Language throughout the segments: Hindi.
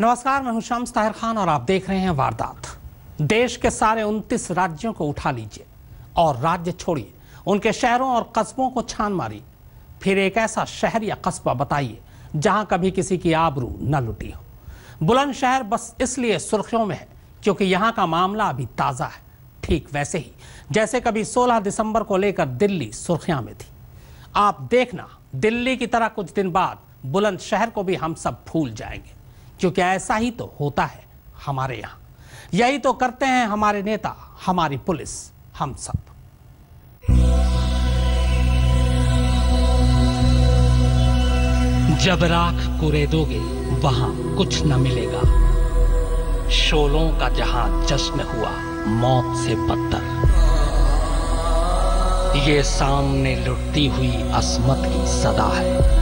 नमस्कार, मैं हूं शम्स ताहिर खान और आप देख रहे हैं वारदात। देश के सारे 29 राज्यों को उठा लीजिए और राज्य छोड़िए, उनके शहरों और कस्बों को छान मारिए, फिर एक ऐसा शहर या कस्बा बताइए जहां कभी किसी की आबरू न लुटी हो। बुलंदशहर बस इसलिए सुर्खियों में है क्योंकि यहां का मामला अभी ताज़ा है, ठीक वैसे ही जैसे कभी 16 दिसंबर को लेकर दिल्ली सुर्खियां में थी। आप देखना, दिल्ली की तरह कुछ दिन बाद बुलंदशहर को भी हम सब भूल जाएंगे, क्योंकि ऐसा ही तो होता है हमारे यहाँ। यही तो करते हैं हमारे नेता, हमारी पुलिस, हम सब। जब राख कुरेदोगे वहां कुछ न मिलेगा, शोलों का जहां जश्न हुआ मौत से बदतर। ये सामने लुटती हुई असमत की सदा है,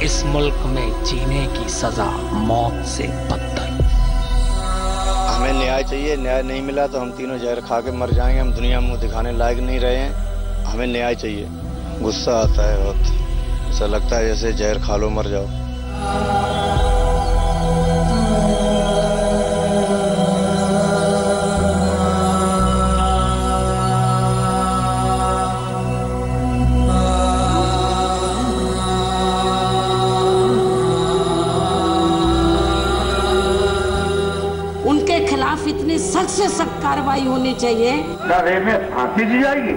इस मुल्क में जीने की सजा मौत से बदतर। हमें न्याय चाहिए, न्याय नहीं मिला तो हम तीनों जहर खा के मर जाएंगे। हम दुनिया में मुंह दिखाने लायक नहीं रहे हैं, हमें न्याय चाहिए। गुस्सा आता है बहुत, ऐसा लगता है जैसे जहर खा लो मर जाओ। इतनी सख्त से सख्त कार्रवाई होनी चाहिए। में फांसी दी जाएगी,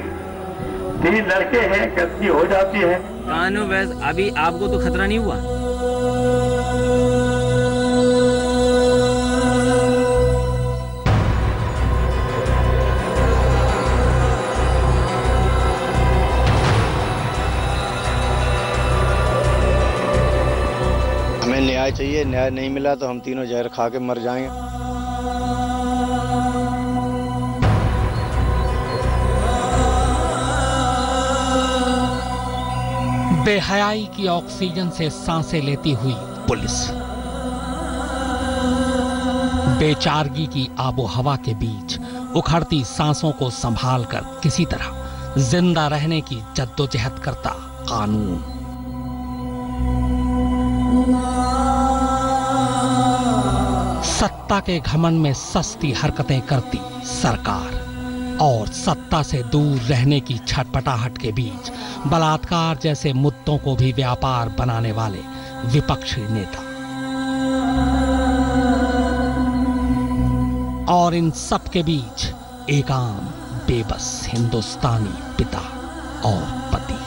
3 लड़के हैं, कैदी हो जाती है। कानून वैसे अभी आपको तो खतरा नहीं हुआ? हमें न्याय चाहिए, न्याय नहीं मिला तो हम तीनों जहर खा के मर जाएंगे। बेहयाई की ऑक्सीजन से सांसें लेती हुई पुलिस, बेचारगी की आबो हवा के बीच उखड़ती सांसों को संभालकर किसी तरह जिंदा रहने की जद्दोजहद करता कानून। सत्ता के घमंड में सस्ती हरकतें करती सरकार और सत्ता से दूर रहने की छटपटाहट के बीच बलात्कार जैसे मुद्दों को भी व्यापार बनाने वाले विपक्षी नेता। और इन सब के बीच एक आम बेबस हिंदुस्तानी पिता और पति।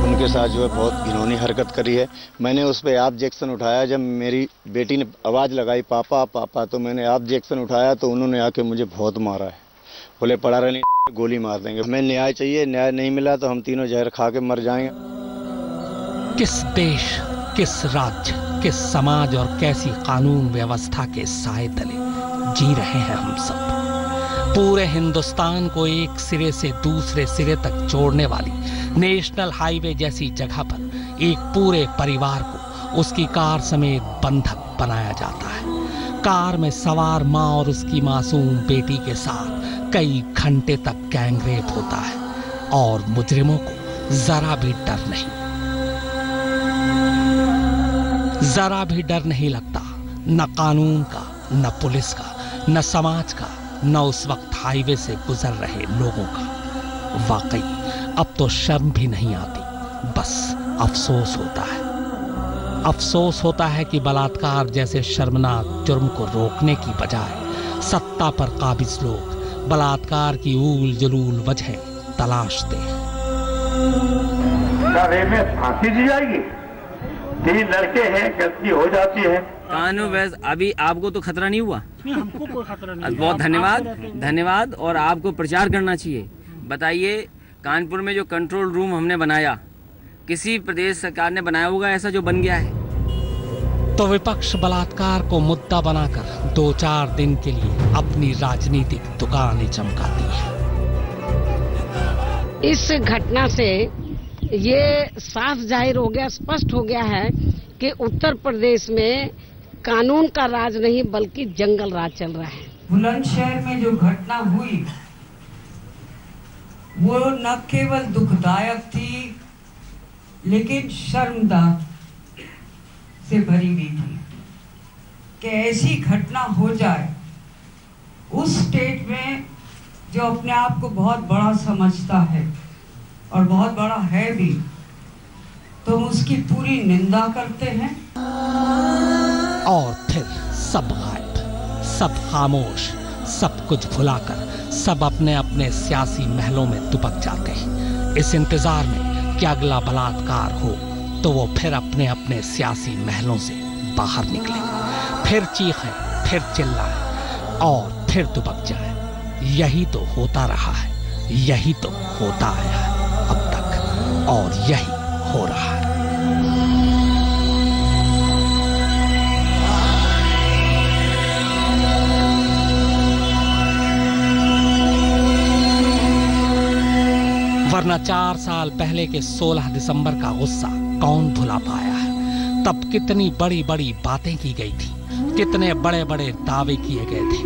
उनके साथ जो है बहुत घिनौनी हरकत करी है। मैंने उस पर ऑब्जेक्शन उठाया। जब मेरी बेटी ने आवाज़ लगाई पापा पापा, तो मैंने ऑब्जेक्शन उठाया तो उन्होंने आके मुझे बहुत मारा है। बोले पड़ा रहने, गोली मार देंगे। हमें न्याय चाहिए, न्याय नहीं मिला तो हम तीनों जहर खा के मर जाएंगे। किस देश, किस राज्य, किस समाज और कैसी कानून व्यवस्था के साए तले जी रहे हैं हम सब। पूरे हिंदुस्तान को एक सिरे से दूसरे सिरे तक जोड़ने वाली नेशनल हाईवे जैसी जगह पर एक पूरे परिवार को उसकी कार समेत बंधक बनाया जाता है। कार में सवार माँ और उसकी मासूम बेटी के साथ कई घंटे तक गैंगरेप होता है और मुजरिमों को जरा भी डर नहीं, जरा भी डर नहीं लगता, न कानून का, न पुलिस का, न समाज का, न उस वक्त हाईवे से गुजर रहे लोगों का। वाकई अब तो शर्म भी नहीं आती, बस अफसोस होता है। अफसोस होता है कि बलात्कार जैसे शर्मनाक जुर्म को रोकने की बजाय सत्ता पर काबिज लोग बलात्कार की ऊल जलूल वजह तलाशते हैं। में फांसी दी जाएगी, 3 लड़के हैं, कैदी हो जाती है। कानून वैसे अभी आपको तो खतरा नहीं हुआ? हमको कोई खतरा नहीं। बहुत धन्यवाद। और आपको प्रचार करना चाहिए। बताइए, कानपुर में जो कंट्रोल रूम हमने बनाया, किसी प्रदेश सरकार ने बनाया होगा ऐसा जो बन गया है? तो विपक्ष बलात्कार को मुद्दा बनाकर 2-4 दिन के लिए अपनी राजनीतिक दुकानें चमकाती है। इस घटना से ये साफ जाहिर हो गया, स्पष्ट हो गया है कि उत्तर प्रदेश में कानून का राज नहीं बल्कि जंगल राज चल रहा है। बुलंदशहर में जो घटना हुई वो न केवल दुखदायक थी लेकिन शर्मनाक से भरी हुई थी। कि ऐसी घटना हो जाए उस स्टेट में जो अपने आप को बहुत बड़ा समझता है और बहुत बड़ा है भी, तो उसकी पूरी निंदा करते हैं। और फिर सब गायब, सब खामोश, सब कुछ भुलाकर सब अपने अपने सियासी महलों में दुबक जाते हैं, इस इंतजार में कि अगला बलात्कार हो तो वो फिर अपने अपने सियासी महलों से बाहर निकले, फिर चीखें, फिर चिल्लाएं और फिर दुबक जाए। यही तो होता रहा है, यही तो होता आया है अब तक, और यही हो रहा है। वरना 4 साल पहले के 16 दिसंबर का गुस्सा कौन भुला पाया है? तब कितनी बड़ी बड़ी बातें की गई थी, कितने बड़े बड़े दावे किए गए थे,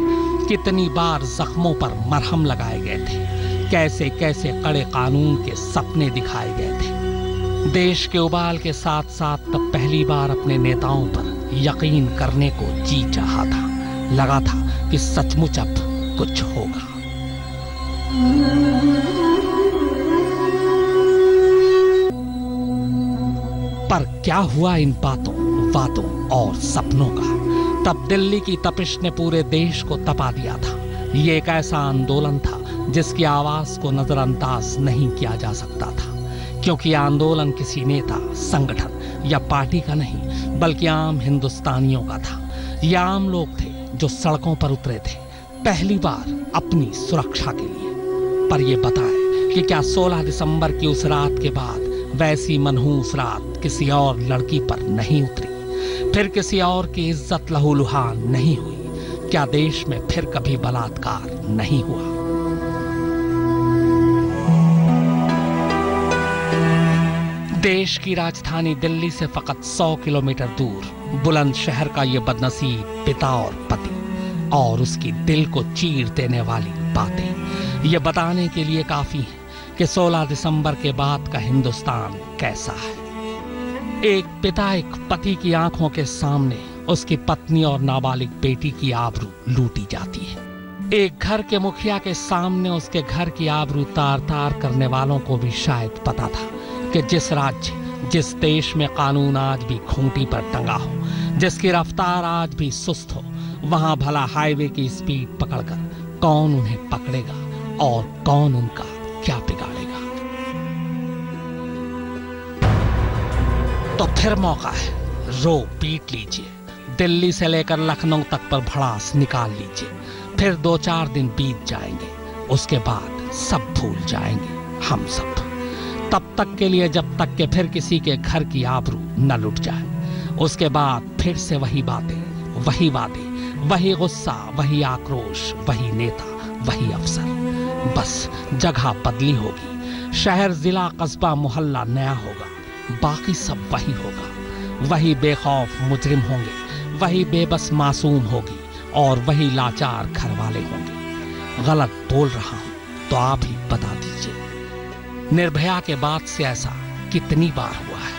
कितनी बार जख्मों पर मरहम लगाए गए थे, कैसे कैसे कड़े कानून के सपने दिखाए गए थे। देश के उबाल के साथ साथ तब पहली बार अपने नेताओं पर यकीन करने को जी चाहा था। लगा था कि सचमुच अब कुछ होगा। पर क्या हुआ इन बातों, बातों और सपनों का? तब दिल्ली की तपिश ने पूरे देश को तपा दिया था। ये एक ऐसा आंदोलन था जिसकी आवाज को नजरअंदाज नहीं किया जा सकता था, क्योंकि आंदोलन किसी नेता, संगठन या पार्टी का नहीं, बल्कि आम हिंदुस्तानियों का था। ये आम लोग थे जो सड़कों पर उतरे थे, पहली बार अपनी सुरक्षा के लिए। पर ये बताएं कि क्या 16 दिसंबर की उस रात के बाद वैसी मनहूस रात किसी और लड़की पर नहीं उतरी? फिर किसी और की इज्जत लहूलुहान नहीं हुई? क्या देश में फिर कभी बलात्कार नहीं हुआ? देश की राजधानी दिल्ली से फकत 100 किलोमीटर दूर बुलंदशहर का ये बदनसीब पिता और पति, और उसकी दिल को चीर देने वाली बातें ये बताने के लिए काफी हैं कि 16 दिसंबर के बाद का हिंदुस्तान कैसा है। एक पिता एक पति की आंखों के सामने उसकी पत्नी और नाबालिग बेटी की आबरू लूटी जाती है। एक घर के मुखिया के सामने उसके घर की आबरू तार तार करने वालों को भी शायद पता था कि जिस राज्य, जिस देश में कानून आज भी खूंटी पर टंगा हो, जिसकी रफ्तार आज भी सुस्त हो, वहां भला हाईवे की स्पीड पकड़कर कौन उन्हें पकड़ेगा और कौन उनका क्या बिगाड़ेगा। तो फिर मौका है, रो पीट लीजिए, दिल्ली से लेकर लखनऊ तक पर भड़ास निकाल लीजिए। फिर 2-4 दिन बीत जाएंगे, उसके बाद सब भूल जाएंगे हम सब। तब तक के लिए जब तक कि फिर किसी के घर की आबरू न लुट जाए। उसके बाद फिर से वही बातें, वही वादे, वही गुस्सा, वही आक्रोश, वही नेता, वही अफसर। बस जगह बदली होगी, शहर, जिला, कस्बा, मोहल्ला नया होगा, बाकी सब वही होगा। वही बेखौफ मुजरिम होंगे, वही बेबस मासूम होगी, और वही लाचार घर वाले होंगे। गलत बोल रहा हूं तो आप ही बता दीजिए। निर्भया के बाद से ऐसा कितनी बार हुआ है?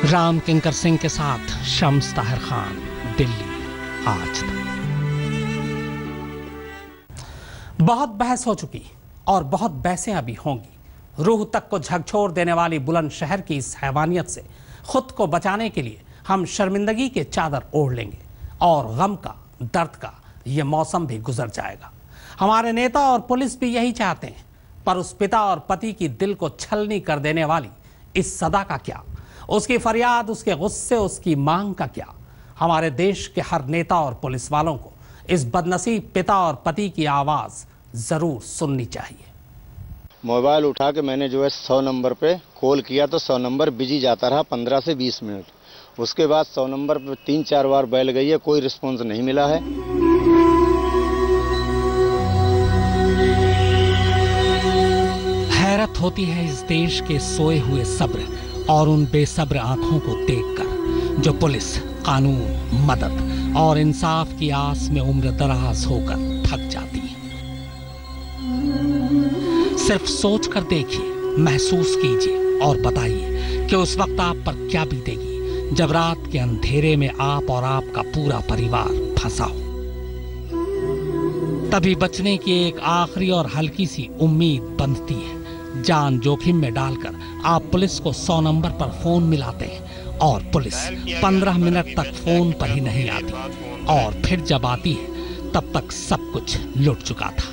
राम किंकर सिंह के साथ शम्स ताहिर खान, दिल्ली, आज तक। बहुत बहस हो चुकी और बहुत बहसें अभी होंगी। रूह तक को झकझोर देने वाली बुलंदशहर की इस हैवानियत से खुद को बचाने के लिए हम शर्मिंदगी के चादर ओढ़ लेंगे और गम का, दर्द का ये मौसम भी गुजर जाएगा। हमारे नेता और पुलिस भी यही चाहते हैं, पर उस पिता और पति की दिल को छलनी कर देने वाली इस सदा का क्या? उसकी फरियाद, उसके गुस्से, उसकी मांग का क्या? हमारे देश के हर नेता और पुलिस वालों को इस बदनसीब पिता और पति की आवाज़ ज़रूर सुननी चाहिए। मोबाइल उठा के मैंने जो है 100 नंबर पे कॉल किया तो 100 नंबर बिजी जाता रहा 15 से 20 मिनट। उसके बाद 100 नंबर पे 3-4 बार बैल गई है, कोई रिस्पॉन्स नहीं मिला है। हैरत होती है इस देश के सोए हुए सब्र और उन बेसब्र आंखों को देखकर जो पुलिस, कानून, मदद और इंसाफ की आस में उम्र दराज होकर थक जाती है। सिर्फ सोच कर देखिए, महसूस कीजिए और बताइए कि उस वक्त आप पर क्या बीतेगी जब रात के अंधेरे में आप और आपका पूरा परिवार फंसा हो। तभी बचने की एक आखिरी और हल्की सी उम्मीद बनती है। जान जोखिम में डालकर आप पुलिस को 100 नंबर पर फोन मिलाते हैं और पुलिस 15 मिनट तक फोन पर ही नहीं आती, और फिर जब आती है तब तक सब कुछ लुट चुका था।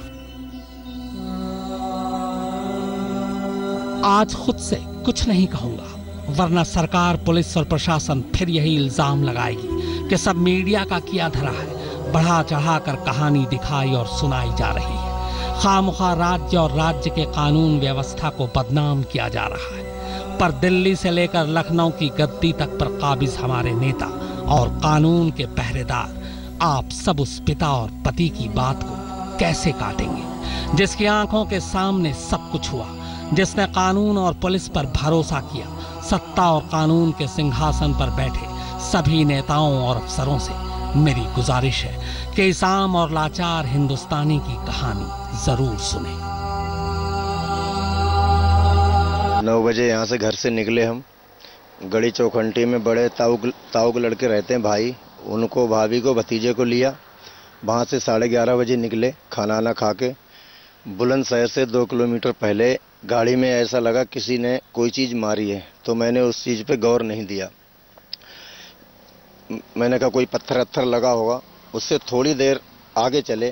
आज खुद से कुछ नहीं कहूंगा, वरना सरकार, पुलिस और प्रशासन फिर यही इल्जाम लगाएगी कि सब मीडिया का किया धरा है, बढ़ा चढ़ाकर कहानी दिखाई और सुनाई जा रही है। खामखा राज्य और राज्य के कानून व्यवस्था को बदनाम किया जा रहा है। पर दिल्ली से लेकर लखनऊ की गद्दी तक पर काबिज हमारे नेता और कानून के पहरेदार आप सब उस पिता और पति की बात को कैसे काटेंगे, जिसकी आंखों के सामने सब कुछ हुआ, जिसने कानून और पुलिस पर भरोसा किया। सत्ता और कानून के सिंहासन पर बैठे सभी नेताओं और अफसरों से मेरी गुजारिश है कि इस आम और लाचार हिंदुस्तानी की कहानी जरूर सुने। 9 बजे यहाँ से घर से निकले हम। गढ़ी चौखंटी में बड़े ताऊ लड़के रहते हैं भाई, उनको, भाभी को, भतीजे को लिया। वहाँ से 11:30 बजे निकले खाना ना खा के। बुलंदशहर से 2 किलोमीटर पहले गाड़ी में ऐसा लगा किसी ने कोई चीज़ मारी है, तो मैंने उस चीज़ पे गौर नहीं दिया। मैंने कहा कोई पत्थर लगा होगा। उससे थोड़ी देर आगे चले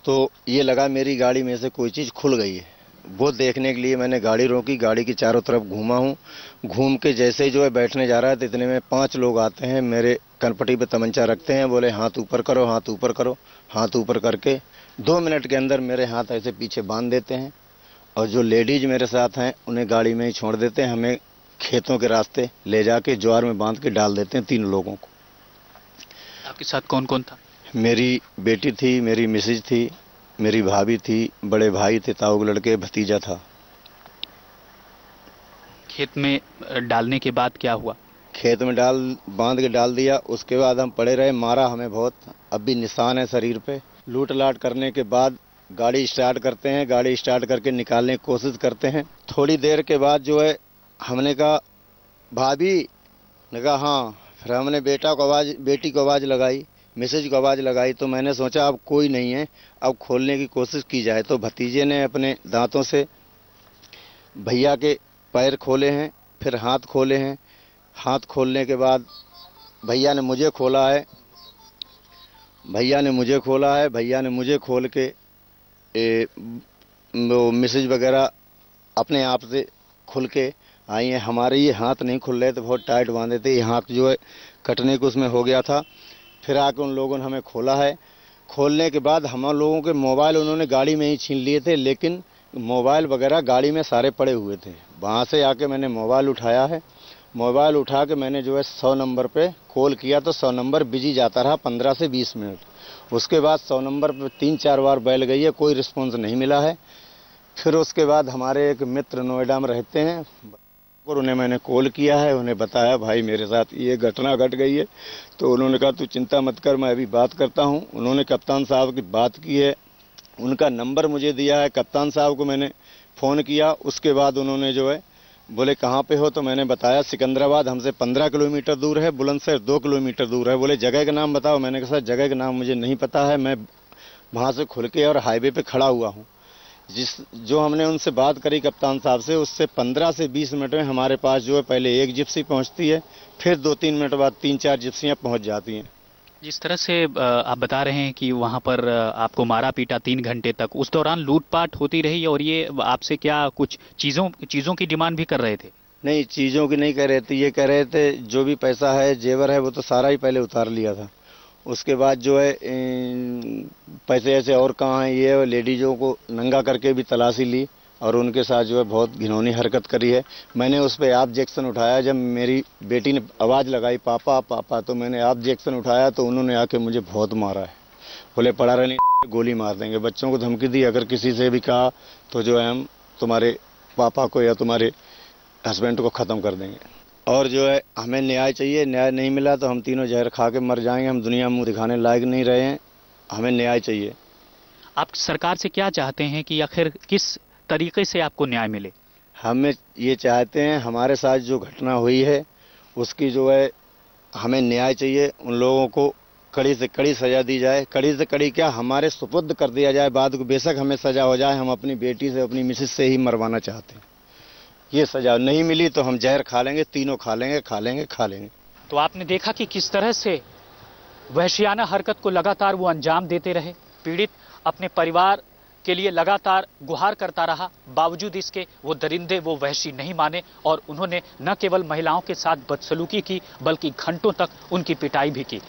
तो ये लगा मेरी गाड़ी में से कोई चीज़ खुल गई है। वो देखने के लिए मैंने गाड़ी रोकी, गाड़ी की चारों तरफ घूमा हूँ। घूम के जैसे ही जो है बैठने जा रहा है तो इतने में 5 लोग आते हैं, मेरे कनपटी पे तमंचा रखते हैं, बोले हाथ ऊपर करो, हाथ ऊपर करो। हाथ ऊपर करके 2 मिनट के अंदर मेरे हाथ ऐसे पीछे बांध देते हैं, और जो लेडीज मेरे साथ हैं उन्हें गाड़ी में ही छोड़ देते हैं। हमें खेतों के रास्ते ले जाके ज्वार में बांध के डाल देते हैं 3 लोगों को। आपके साथ कौन कौन था? मेरी बेटी थी, मेरी मिसेज थी, मेरी भाभी थी, बड़े भाई थे, ताऊ के लड़के, भतीजा था। खेत में डालने के बाद क्या हुआ? खेत में बांध के डाल दिया। उसके बाद हम पड़े रहे, मारा हमें बहुत, अब भी निशान है शरीर पे। लूट लाट करने के बाद गाड़ी स्टार्ट करते हैं, गाड़ी स्टार्ट करके निकालने की कोशिश करते हैं। थोड़ी देर के बाद जो है हमने कहा भाभी, ने कहा हाँ। फिर हमने बेटी को आवाज़ लगाई, मिसेज को आवाज़ लगाई, तो मैंने सोचा अब कोई नहीं है, अब खोलने की कोशिश की जाए। तो भतीजे ने अपने दांतों से भैया के पैर खोले हैं, फिर हाथ खोले हैं। हाथ खोलने के बाद भैया ने मुझे खोला है, भैया ने मुझे खोल के वो मिसेज वगैरह अपने आप से खुल के आई हैं। हमारे ये हाथ नहीं खुल रहे थे, बहुत टाइट बांधे थे, ये हाथ जो है कटने को उसमें हो गया था। फिर आके उन लोगों ने हमें खोला है। खोलने के बाद हम लोगों के मोबाइल उन्होंने गाड़ी में ही छीन लिए थे, लेकिन मोबाइल वगैरह गाड़ी में सारे पड़े हुए थे। वहाँ से आके मैंने मोबाइल उठाया है। मोबाइल उठा के मैंने जो है 100 नंबर पे कॉल किया, तो 100 नंबर बिजी जाता रहा 15 से 20 मिनट। उसके बाद 100 नंबर पे 3-4 बार बैल गई है, कोई रिस्पॉन्स नहीं मिला है। फिर उसके बाद हमारे एक मित्र नोएडा में रहते हैं, और उन्हें मैंने कॉल किया है, उन्हें बताया भाई मेरे साथ ये घटना घट गई है। तो उन्होंने कहा तू चिंता मत कर, मैं अभी बात करता हूँ। उन्होंने कप्तान साहब की बात की है, उनका नंबर मुझे दिया है। कप्तान साहब को मैंने फ़ोन किया, उसके बाद उन्होंने जो है बोले कहाँ पे हो, तो मैंने बताया सिकंदराबाद हमसे 15 किलोमीटर दूर है, बुलंदशहर 2 किलोमीटर दूर है। बोले जगह का नाम बताओ। मैंने कहा सर जगह का नाम मुझे नहीं पता है, मैं वहाँ से खुल के और हाईवे पे खड़ा हुआ हूँ। जो हमने उनसे बात करी कप्तान साहब से, उससे 15 से 20 मिनट में हमारे पास जो है पहले एक जिप्सी पहुँचती है, फिर 2-3 मिनट बाद 3-4 जिप्सियाँ पहुँच जाती हैं। जिस तरह से आप बता रहे हैं कि वहाँ पर आपको मारा पीटा 3 घंटे तक, उस दौरान लूटपाट होती रही, और ये आपसे क्या कुछ चीज़ों की डिमांड भी कर रहे थे? नहीं, चीज़ों की नहीं कह रहे थे, ये कह रहे थे जो भी पैसा है, जेवर है, वो तो सारा ही पहले उतार लिया था। उसके बाद जो है पैसे ऐसे और कहाँ हैं, ये लेडीज़ों को नंगा करके भी तलाशी ली, और उनके साथ जो है बहुत घिनौनी हरकत करी है। मैंने उस पर ऑब्जेक्शन उठाया। जब मेरी बेटी ने आवाज़ लगाई पापा पापा, तो मैंने ऑब्जेक्शन उठाया, तो उन्होंने आके मुझे बहुत मारा है। बोले पड़ा रहने, गोली मार देंगे। बच्चों को धमकी दी, अगर किसी से भी कहा तो जो है हम तुम्हारे पापा को या तुम्हारे हस्बैंड को ख़त्म कर देंगे। और जो है हमें न्याय चाहिए, न्याय नहीं मिला तो हम तीनों जहर खा के मर जाएंगे। हम दुनिया में मुँह दिखाने लायक नहीं रहे हैं, हमें न्याय चाहिए। आप सरकार से क्या चाहते हैं कि आखिर किस तरीके से आपको न्याय मिले? हमें ये चाहते हैं हमारे साथ जो घटना हुई है उसकी जो है हमें न्याय चाहिए, उन लोगों को कड़ी से कड़ी सजा दी जाए। कड़ी से कड़ी क्या, हमारे सुपुर्द कर दिया जाए। बाद को बेशक हमें सजा हो जाए, हम अपनी बेटी से, अपनी मिसेज से ही मरवाना चाहते हैं। ये सजा नहीं मिली तो हम जहर खा लेंगे, तीनों खा लेंगे, खा लेंगे, खा लेंगे। तो आपने देखा कि किस तरह से वहशियाना हरकत को लगातार वो अंजाम देते रहे। पीड़ित अपने परिवार के लिए लगातार गुहार करता रहा, बावजूद इसके वो दरिंदे, वो वहशी नहीं माने और उन्होंने न केवल महिलाओं के साथ बदसलूकी की बल्कि घंटों तक उनकी पिटाई भी की।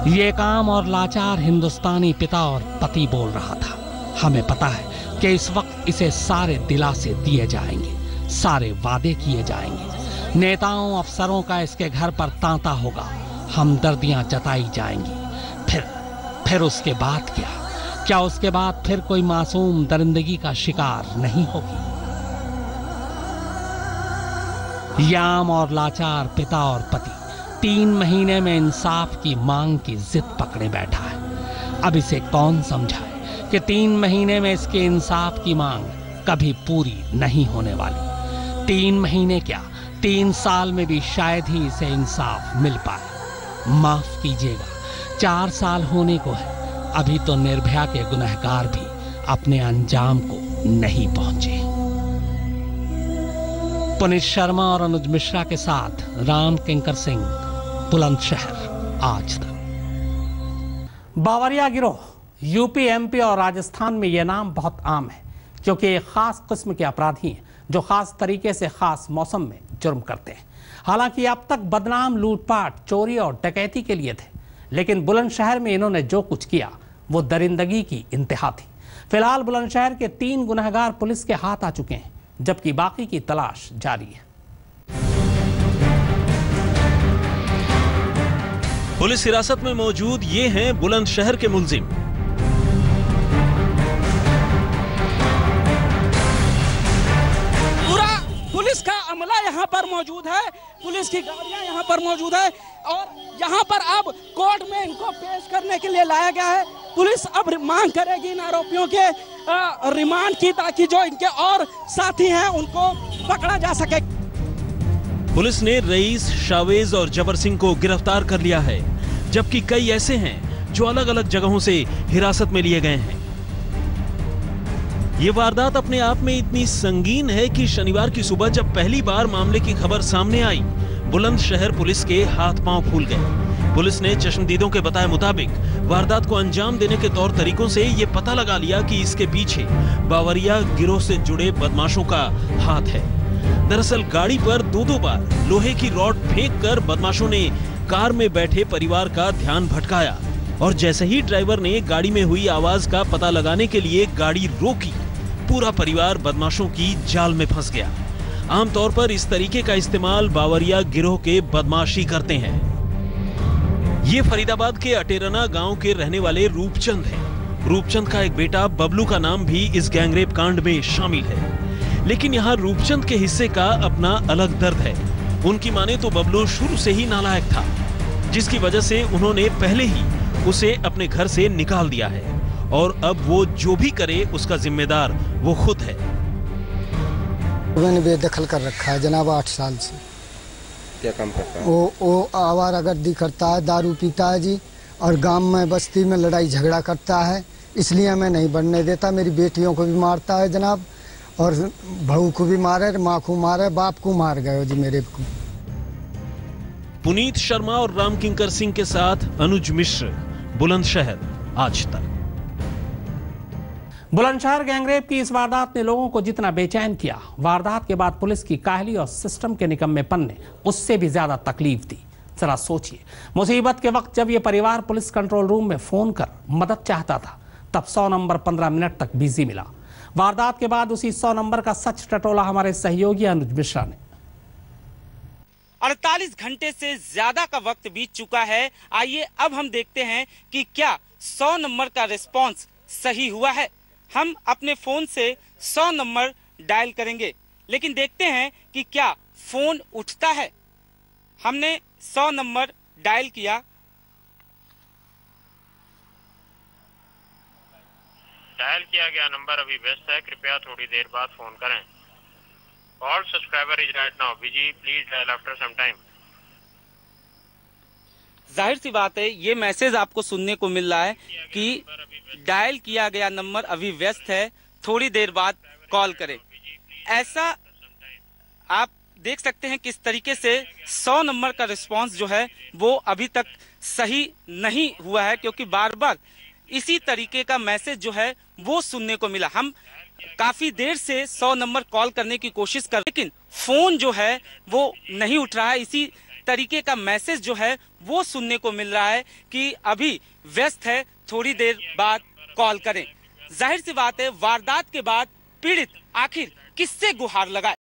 ये काम और लाचार हिंदुस्तानी पिता और पति बोल रहा था। हमें पता है कि इस वक्त इसे सारे दिलासे दिए जाएंगे, सारे वादे किए जाएंगे, नेताओं अफसरों का इसके घर पर तांता होगा, हमदर्दियां जताई जाएंगी। फिर उसके बाद क्या? क्या उसके बाद फिर कोई मासूम दरिंदगी का शिकार नहीं होगी? याम और लाचार पिता और पति 3 महीने में इंसाफ की मांग की जिद पकड़े बैठा है। अब इसे कौन समझाए कि 3 महीने में इसके इंसाफ की मांग कभी पूरी नहीं होने वाली। 3 महीने क्या, 3 साल में भी शायद ही इसे इंसाफ मिल पाए। माफ कीजिएगा, 4 साल होने को है, अभी तो निर्भया के गुनहगार भी अपने अंजाम को नहीं पहुंचे। पुनीत शर्मा और अनुज मिश्रा के साथ राम किंकर सिंह, बुलंदशहर, आज तक। बावरिया गिरोह यूपी, एमपी और राजस्थान में यह नाम बहुत आम है, क्योंकि एक खास किस्म के अपराधी हैं जो खास तरीके से खास मौसम में जुर्म करते हैं। हालांकि अब तक बदनाम लूटपाट, चोरी और डकैती के लिए थे, लेकिन बुलंदशहर में इन्होंने जो कुछ किया वो दरिंदगी की इंतहा थी। फिलहाल बुलंदशहर के 3 गुनहगार पुलिस के हाथ आ चुके हैं, जबकि बाकी की तलाश जारी है। पुलिस हिरासत में मौजूद ये हैं बुलंदशहर के मुलजिम। पूरा पुलिस का अमला यहाँ पर मौजूद है, पुलिस की गाड़ियाँ यहाँ पर मौजूद है और यहाँ पर अब कोर्ट में इनको पेश करने के लिए लाया गया है। पुलिस अब मांग करेगी इन आरोपियों के रिमांड की, ताकि जो इनके और साथी हैं उनको पकड़ा जा सके। पुलिस ने रईस, शावेज और जबर सिंह को गिरफ्तार कर लिया है, जबकि कई ऐसे हैं जो अलग अलग जगहों से हिरासत में लिए गए हैं। ये वारदात अपने आप में इतनी संगीन है कि शनिवार की सुबह जब पहली बार मामले की खबर सामने आई, बुलंदशहर पुलिस के हाथ पांव फूल गए। पुलिस ने चश्मदीदों के बताए मुताबिक वारदात को अंजाम देने के तौर तरीकों से ये पता लगा लिया कि इसके पीछे बावरिया गिरोह से जुड़े बदमाशों का हाथ है। दरअसल गाड़ी पर 2-2 बार लोहे की रॉड फेंककर बदमाशों ने कार में बैठे परिवार का ध्यान भटकाया और जैसे ही ड्राइवर ने गाड़ी में हुई आवाज का पता लगाने के लिए गाड़ी रोकी, पूरा परिवार बदमाशों की जाल में फंस गया। आमतौर पर इस तरीके का इस्तेमाल बावरिया गिरोह के बदमाश ही करते हैं। ये फरीदाबाद के अटेरना गांव के रहने वाले रूपचंद हैं। रूपचंद का एक बेटा बबलू का नाम भी इस गैंगरेप कांड में शामिल है, लेकिन यहाँ रूपचंद के हिस्से का अपना अलग दर्द है। उनकी माने तो बबलू शुरू से ही नालायक था, जिसकी वजह से उन्होंने पहले ही उसे अपने घर से निकाल दिया है और अब वो जो भी करे उसका जिम्मेदार वो खुद है। मैंने बेदखल कर रखा है जनाब 8 साल से। क्या काम करता है? वो आवारागर्दी करता है, दारू पीता है जी, और गांव में बस्ती में लड़ाई झगड़ा करता है, इसलिए मैं नहीं बढ़ने देता। मेरी बेटियों को भी मारता है जनाब, और बहू को भी मारे, माँ को मारे, बाप को मार गए जी मेरे को। पुनीत शर्मा और राम किंकर सिंह के साथ अनुज मिश्र, बुलंदशहर, आज तक। बुलंदशहर गैंगरेप की इस वारदात ने लोगों को जितना बेचैन किया, वारदात के बाद पुलिस की काहली और सिस्टम के निकम्मेपन ने उससे भी ज्यादा तकलीफ दी। जरा सोचिए, मुसीबत के वक्त जब यह परिवार पुलिस कंट्रोल रूम में फोन कर मदद चाहता था, तब 100 नंबर 15 मिनट तक बिजी मिला। वारदात के बाद उसी 100 नंबर का सच टटोला हमारे सहयोगी अनुज मिश्रा ने। 48 घंटे से ज्यादा का वक्त बीत चुका है। आइए अब हम देखते हैं कि क्या 100 नंबर का रिस्पांस सही हुआ है। हम अपने फोन से 100 नंबर डायल करेंगे, लेकिन देखते हैं कि क्या फोन उठता है। हमने 100 नंबर डायल किया। डायल किया गया नंबर अभी व्यस्त है, कृपया थोड़ी देर बाद फोन करें। All subscriber is right now busy. Please dial after some time. जाहिर सी बात है ये मैसेज आपको सुनने को मिल रहा है कि डायल किया गया नंबर अभी व्यस्त है, थोड़ी देर बाद कॉल करें। ऐसा आप देख सकते हैं किस तरीके से 100 नंबर का रिस्पांस जो है वो अभी तक सही नहीं हुआ है, क्योंकि बार बार इसी तरीके का मैसेज जो है वो सुनने को मिला। हम काफी देर से 100 नंबर कॉल करने की कोशिश कर, लेकिन फोन जो है वो नहीं उठ रहा है। इसी तरीके का मैसेज जो है वो सुनने को मिल रहा है कि अभी व्यस्त है, थोड़ी देर बाद कॉल करें। जाहिर सी बात है वारदात के बाद पीड़ित आखिर किससे गुहार लगाए?